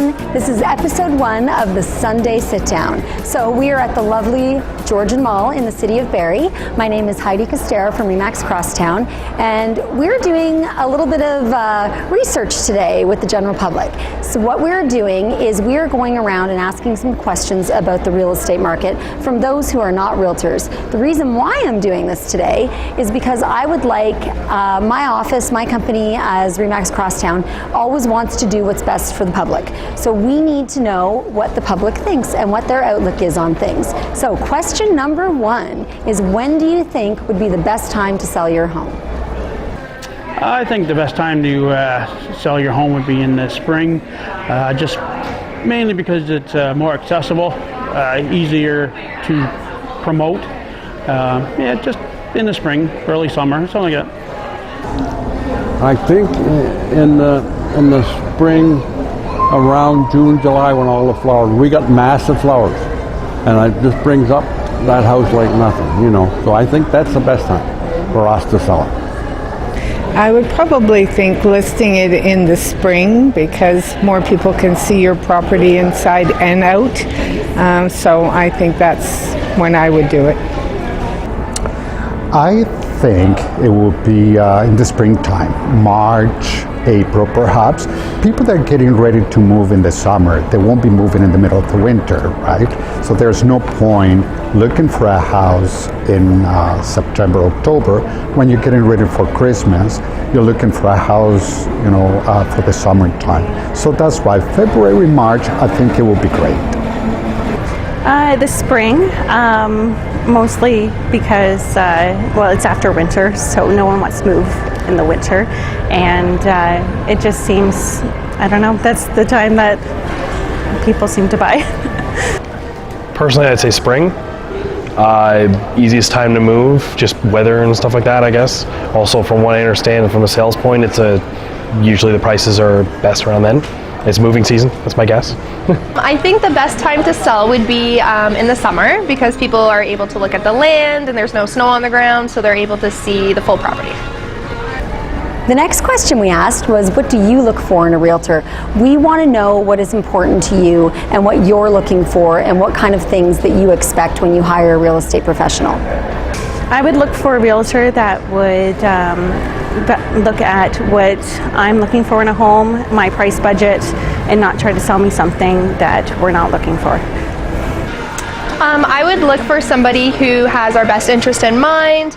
everyone. This is episode 1 of the Sunday Sit Down. So we are at the lovely Georgian Mall in the city of Barrie. My name is Heidi Costera from Remax Crosstown, and we're doing a little bit of research today with the general public. So what we're doing is we're going around and asking some questions about the real estate market from those who are not realtors. The reason why I'm doing this today is because I would like my office, my company as Remax Crosstown always wants to do what's best for the public. So we need to know what the public thinks and what their outlook is on things. So question number 1 is, when do you think would be the best time to sell your home? I think the best time to sell your home would be in the spring, just mainly because it's more accessible, easier to promote. Just in the spring, early summer, something like that. I think in the spring, around June, July, when all the flowers, we got massive flowers, and it just brings up that house like nothing, you know. So I think that's the best time for us to sell it. I would probably think listing it in the spring because more people can see your property inside and out. So I think that's when I would do it. I think it will be in the springtime, March, April perhaps. People that are getting ready to move in the summer, they won't be moving in the middle of the winter, right? So there's no point looking for a house in September, October, when you're getting ready for Christmas. You're looking for a house, you know, for the summertime. So that's why February, March, I think it will be great. The spring, mostly because, it's after winter, so no one wants to move in the winter, and it just seems, I don't know, that's the time that people seem to buy. Personally, I'd say spring. Easiest time to move, just weather and stuff like that, I guess. Also, from what I understand from a sales point, usually the prices are best around then. It's moving season, that's my guess. I think the best time to sell would be in the summer, because people are able to look at the land and there's no snow on the ground, so they're able to see the full property. The next question we asked was, what do you look for in a realtor? We want to know what is important to you and what you're looking for and what kind of things that you expect when you hire a real estate professional. I would look for a realtor that would look at what I'm looking for in a home, my price budget, and not try to sell me something that we're not looking for. I would look for somebody who has our best interest in mind,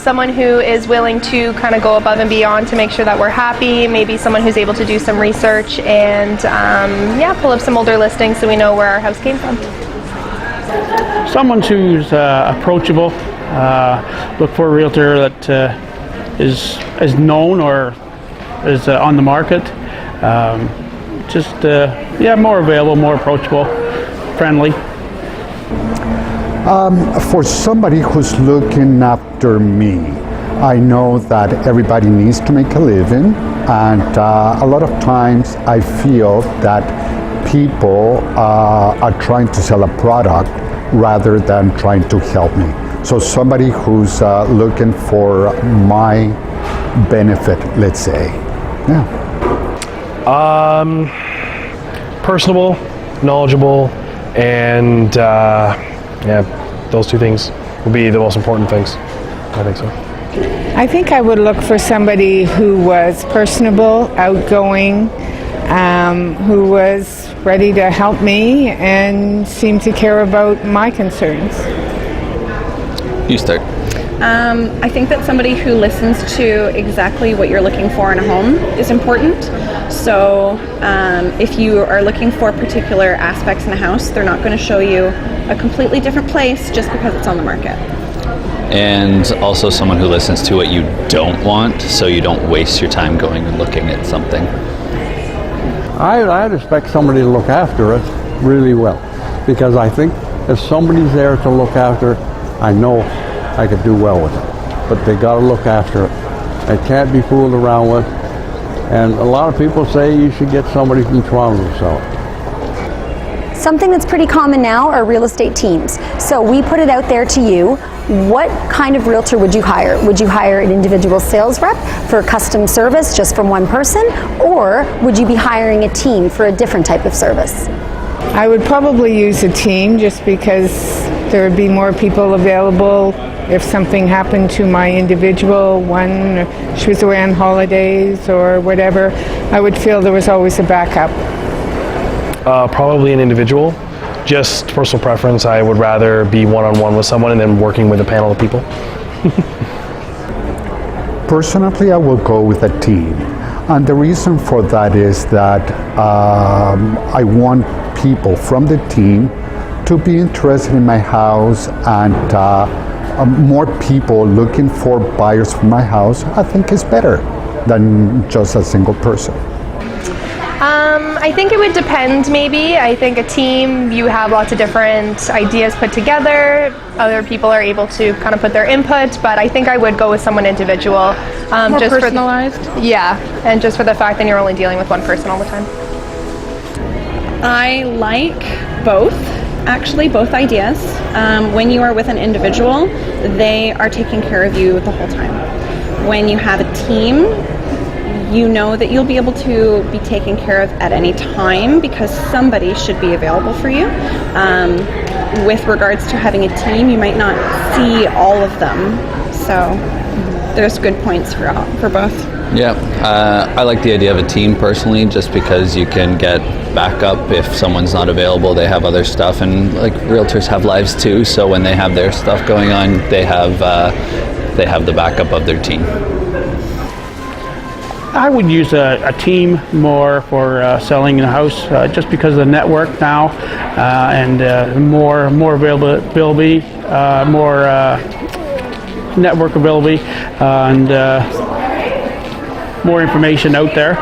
someone who is willing to kind of go above and beyond to make sure that we're happy, maybe someone who's able to do some research and pull up some older listings so we know where our house came from. Someone who's approachable. Look for a realtor that is known or is on the market. More available, more approachable, friendly. For somebody who's looking after me, I know that everybody needs to make a living, and a lot of times I feel that people are trying to sell a product rather than trying to help me. So somebody who's looking for my benefit, let's say. Yeah. Personable, knowledgeable, and those two things will be the most important things. I think so. I think I would look for somebody who was personable, outgoing, who was ready to help me and seemed to care about my concerns. You start. I think that somebody who listens to exactly what you're looking for in a home is important. So if you are looking for particular aspects in a house, they're not going to show you a completely different place just because it's on the market. And also someone who listens to what you don't want, so you don't waste your time going and looking at something. I'd expect somebody to look after it really well, because I think if somebody's there to look after, I know I could do well with it. But they got to look after it. It can't be fooled around with. And a lot of people say you should get somebody from Toronto to sell it. Something that's pretty common now are real estate teams. So we put it out there to you. what kind of realtor would you hire? Would you hire an individual sales rep for custom service just from one person, or would you be hiring a team for a different type of service? I would probably use a team just because there would be more people available if something happened to my individual one, she was away on holidays or whatever. I would feel there was always a backup. Probably an individual. Just personal preference. I would rather be one-on-one with someone and then working with a panel of people. Personally, I will go with a team. And the reason for that is that I want people from the team to be interested in my house, and more people looking for buyers for my house, I think is better than just a single person. I think it would depend maybe. I think a team, you have lots of different ideas put together. Other people are able to kind of put their input, but I think I would go with someone individual. More just personalized? And just for the fact that you're only dealing with one person all the time. I like both. Actually, both ideas. When you are with an individual, they are taking care of you the whole time. When you have a team, you know that you'll be able to be taken care of at any time because somebody should be available for you. With regards to having a team, you might not see all of them. So there's good points for both. Yeah, I like the idea of a team personally, just because you can get backup if someone's not available. They have other stuff, and like realtors have lives too. So when they have their stuff going on, they have the backup of their team. I would use a team more for selling a house, just because of the network now, and more availability, more network availability, and more information out there.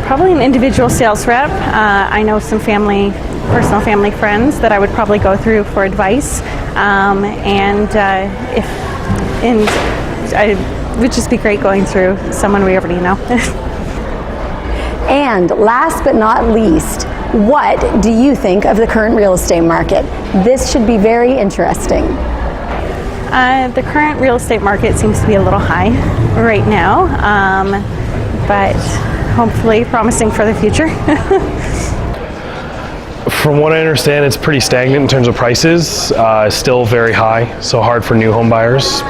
Probably an individual sales rep. I know some personal family friends that I would probably go through for advice, it would just be great going through someone we already know. And last but not least, what do you think of the current real estate market? This should be very interesting. The current real estate market seems to be a little high right now, but hopefully promising for the future. From what I understand, it's pretty stagnant in terms of prices. Still very high, so hard for new home buyers.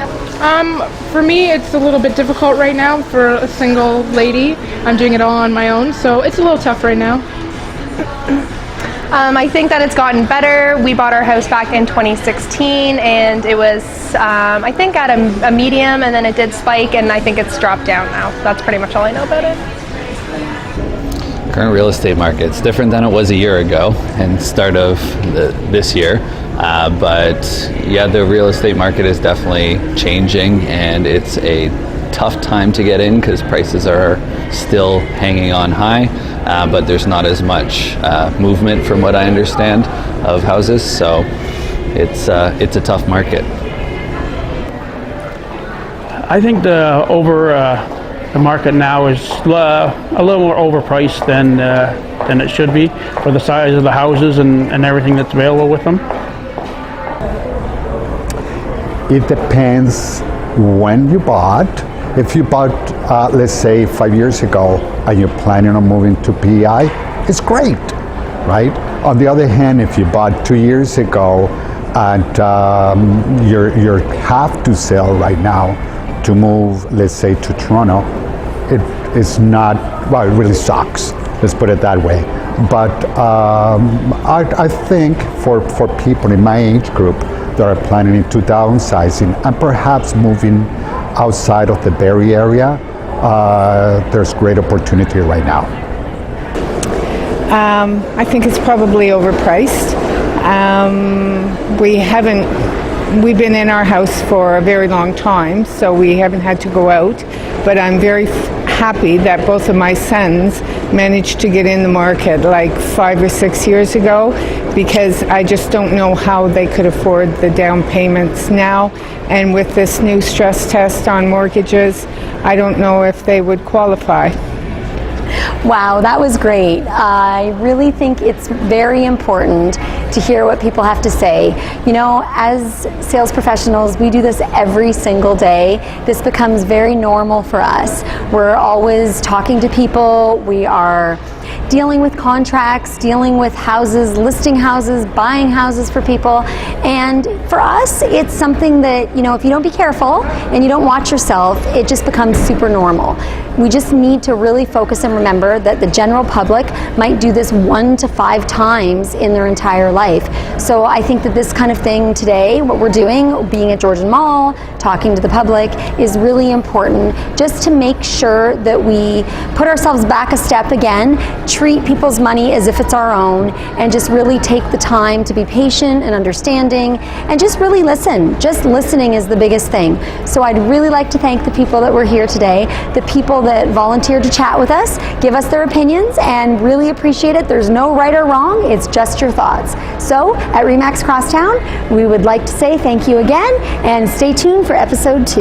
For me, it's a little bit difficult right now for a single lady. I'm doing it all on my own, so it's a little tough right now. I think that it's gotten better. We bought our house back in 2016, and it was, I think, at a medium, and then it did spike, and I think it's dropped down now. That's pretty much all I know about it. Current real estate market, it's different than it was a year ago and start of this year. But yeah, the real estate market is definitely changing, and it's a tough time to get in because prices are still hanging on high, but there's not as much movement from what I understand of houses, so it's a tough market. I think the market now is a little more overpriced than it should be for the size of the houses and everything that's available with them. It depends when you bought. If you bought, let's say 5 years ago, and you're planning on moving to PEI, it's great, right? On the other hand, if you bought 2 years ago and you have to sell right now to move, let's say, to Toronto, it is not, well, it really sucks. Let's put it that way. But I think for people in my age group that are planning into downsizing and perhaps moving outside of the Barrie area, there's great opportunity right now. I think it's probably overpriced. We've been in our house for a very long time, so we haven't had to go out, but I'm very happy that both of my sons managed to get in the market like 5 or 6 years ago, because I just don't know how they could afford the down payments now, and with this new stress test on mortgages, I don't know if they would qualify. Wow, that was great. I really think it's very important to hear what people have to say. You know, as sales professionals, we do this every single day. This becomes very normal for us. We're always talking to people. We are dealing with contracts, dealing with houses, listing houses, buying houses for people. And for us, it's something that, you know, if you don't be careful and you don't watch yourself, it just becomes super normal. We just need to really focus and remember that the general public might do this 1 to 5 times in their entire life. So I think that this kind of thing today, what we're doing, being at Georgian Mall, talking to the public, is really important, just to make sure that we put ourselves back a step again, treat people's money as if it's our own, and just really take the time to be patient and understanding, and just really listen. Just listening is the biggest thing. So I'd really like to thank the people that were here today, the people that volunteered to chat with us, give us their opinions, and really appreciate it. There's no right or wrong, it's just your thoughts. So at RE/MAX Crosstown, we would like to say thank you again, and stay tuned for episode 2.